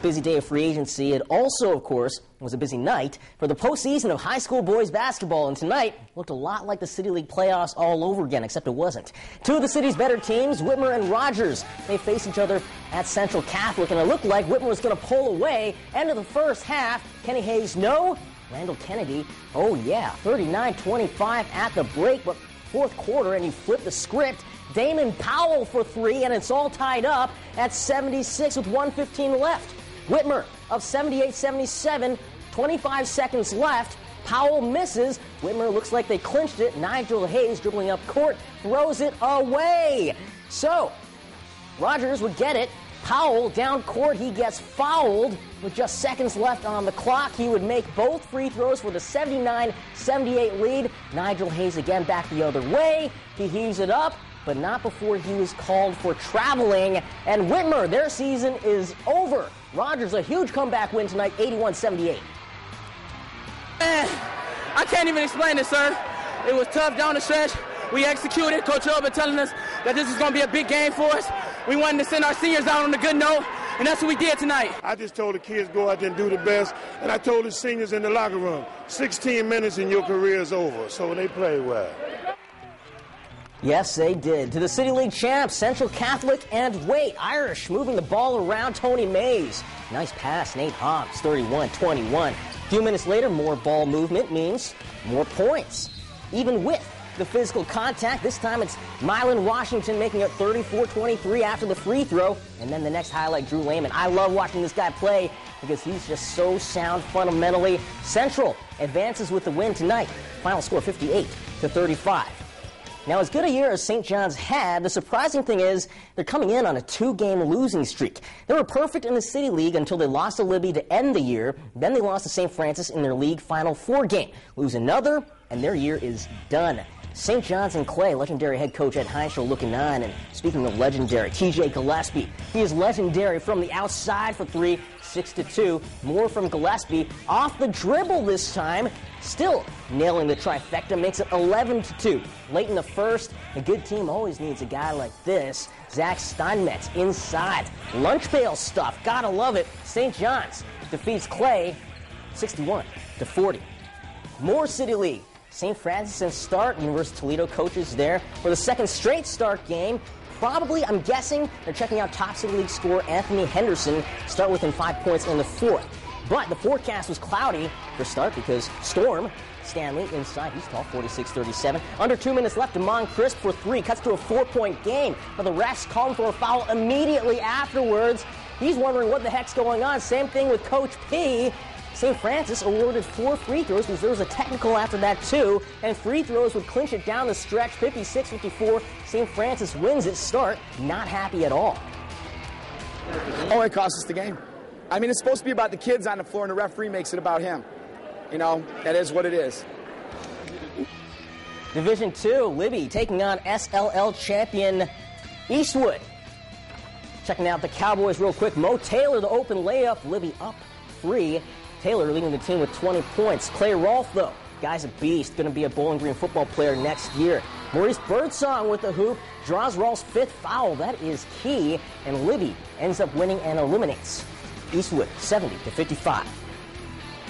busy day of free agency. It also, of course, was a busy night for the postseason of high school boys basketball. And tonight looked a lot like the City League playoffs all over again, except it wasn't. Two of the city's better teams, Whitmer and Rogers, they faced each other at Central Catholic, and it looked like Whitmer was going to pull away. End of the first half, Kenny Hayes, no. Randall Kennedy, oh yeah, 39-25 at the break, but fourth quarter, and you flip the script. Damon Powell for three, and it's all tied up at 76 with 1:15 left. Whitmer of 78-77, 25 seconds left. Powell misses. Whitmer looks like they clinched it. Nigel Hayes dribbling up court, throws it away. So, Rogers would get it. Powell down court, he gets fouled with just seconds left on the clock. He would make both free throws for the 79-78 lead. Nigel Hayes again back the other way. He heaves it up, but not before he was called for traveling. And Whitmer, their season is over. Rogers, a huge comeback win tonight, 81-78. I can't even explain it, sir. It was tough down the stretch. We executed. Coach Hill been telling us that this is going to be a big game for us. We wanted to send our seniors out on a good note, and that's what we did tonight. I just told the kids go out there and do the best, and I told the seniors in the locker room, 16 minutes and your career is over. So they played well. Yes, they did. To the City League champs, Central Catholic and Waite. Irish moving the ball around. Tony Mays. Nice pass, Nate Hobbs, 31-21. A few minutes later, more ball movement means more points. Even with the physical contact, this time it's Mylan Washington making it 34-23 after the free throw. And then the next highlight, Drew Lehman. I love watching this guy play because he's just so sound fundamentally. Central advances with the win tonight. Final score 58-35. Now, as good a year as St. John's had, the surprising thing is they're coming in on a two-game losing streak. They were perfect in the City League until they lost to Libby to end the year. Then they lost to St. Francis in their league Final Four game. Lose another, and their year is done. St. John's and Clay, legendary head coach Ed Heinschel looking on. And speaking of legendary, TJ Gillespie. He is legendary from the outside for three, 6-2. More from Gillespie. Off the dribble this time. Still nailing the trifecta. Makes it 11-2. Late in the first, a good team always needs a guy like this. Zach Steinmetz inside. Lunch pail stuff. Gotta love it. St. John's defeats Clay 61-40. More City League. St. Francis and Start, University of Toledo coaches there for the second straight Start game. Probably, I'm guessing, they're checking out top City League scorer Anthony Henderson. Start within 5 points in the fourth. But the forecast was cloudy for Start because Storm Stanley inside. He's tall, 46-37. Under 2 minutes left. Damon Crisp for three. Cuts to a 4-point game. But the refs call him for a foul immediately afterwards. He's wondering what the heck's going on. Same thing with Coach P. St. Francis awarded 4 free throws because there was a technical after that too, and free throws would clinch it down the stretch, 56-54. St. Francis wins it. Start not happy at all. Oh, it cost us the game. I mean, it's supposed to be about the kids on the floor, and the referee makes it about him. You know, that is what it is. Division II, Libby taking on SLL champion Eastwood. Checking out the Cowboys real quick. Mo Taylor, the open layup. Libby up 3. Taylor leading the team with 20 points. Clay Rolfe, though, guy's a beast. Going to be a Bowling Green football player next year. Maurice Birdsong with the hoop. Draws Rolfe's 5th foul. That is key. And Libby ends up winning and eliminates Eastwood 70-55.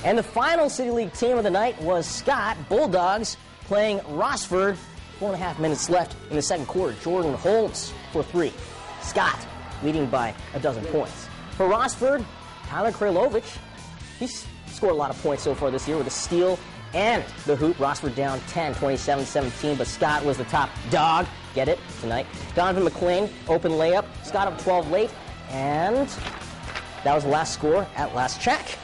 And the final City League team of the night was Scott Bulldogs playing Rossford. 4.5 minutes left in the second quarter. Jordan Holmes for 3. Scott leading by a dozen points. For Rossford, Tyler Krailovich, he's scored a lot of points so far this year with a steal and the hoop. Rossford down 10, 27-17, but Scott was the top dog. Get it? Tonight. Donovan McLean, open layup. Scott up 12 late, and that was the last score at last check.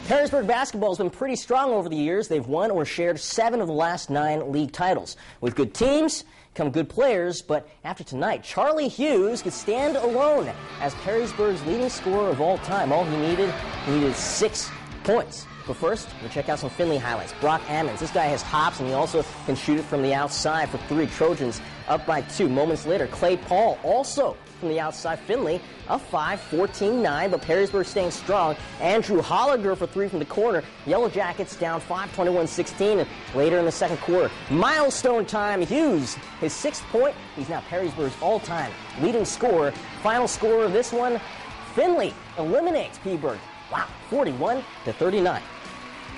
Perrysburg basketball has been pretty strong over the years. They've won or shared 7 of the last 9 league titles. With good teams come good players, but after tonight, Charlie Hughes could stand alone as Perrysburg's leading scorer of all time. All he needed 6 points. But first, we'll check out some Findlay highlights. Brock Ammons, this guy has hops, and he also can shoot it from the outside for 3. Trojans up by 2. Moments later, Clay Paul also from the outside. Findlay up 5, 14-9, but Perrysburg staying strong. Andrew Holliger for 3 from the corner. Yellow Jackets down 5, 21-16, and later in the second quarter, milestone time. Hughes, his 6th point. He's now Perrysburg's all-time leading scorer. Final score of this one, Finley eliminates Peaburg. Wow, 41-39.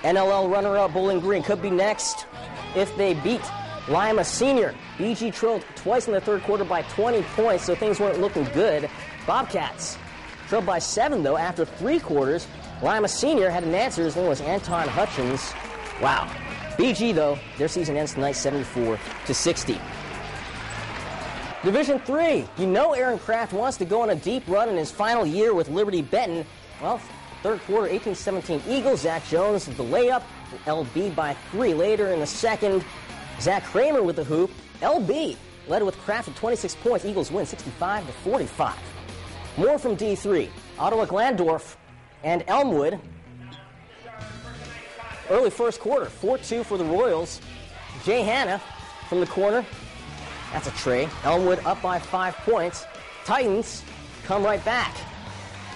NLL runner-up Bowling Green could be next if they beat Lima Senior. BG trailed twice in the third quarter by 20 points, so things weren't looking good. Bobcats trailed by 7, though, after 3 quarters. Lima Senior had an answer. His name was Anton Hutchins. Wow. BG, though, their season ends tonight 74-60. Division 3. You know Aaron Kraft wants to go on a deep run in his final year with Liberty Benton. Well, third quarter, 18-17 Eagles. Zach Jones the layup. LB by 3. Later in the second, Zach Kramer with the hoop. LB led with Kraft at 26 points. Eagles win 65-45. More from D3. Ottawa Glandorf and Elmwood. Early first quarter, 4-2 for the Royals. Jay Hanna from the corner. That's a tray. Elmwood up by 5 points. Titans come right back.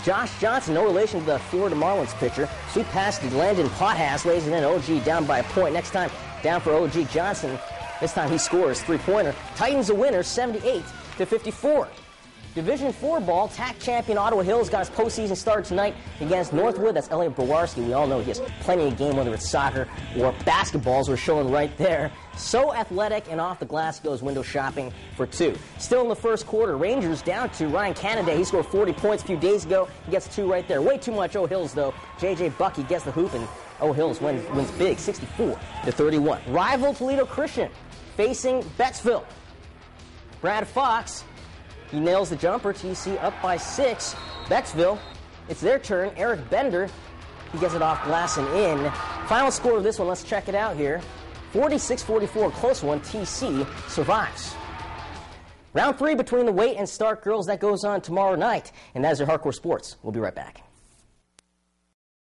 Josh Johnson, no relation to the Florida Marlins pitcher. Sweet pass to Landon Pothas, lays it in. OG down by a point. Next time, down for OG Johnson. This time he scores 3-pointer. Titans a winner, 78-54. Division 4 ball, TAC champion Ottawa Hills got his postseason start tonight against Northwood. That's Elliot Browarski. We all know he has plenty of game, whether it's soccer or basketballs. We're showing right there. So athletic, and off the glass goes window shopping for 2. Still in the first quarter, Rangers down to Ryan Canada. He scored 40 points a few days ago. He gets 2 right there. Way too much O'Hills, though. J.J. Bucky gets the hoop, and O'Hills wins big, 64-31. Rival Toledo Christian facing Bettsville. Brad Fox, he nails the jumper. TC up by 6. Bettsville, it's their turn. Eric Bender, he gets it off glass and in. Final score of this one, let's check it out here. 46-44, close one. TC survives. Round 3 between the Waite and Stark girls, that goes on tomorrow night. And that is your Hardcore Sports. We'll be right back.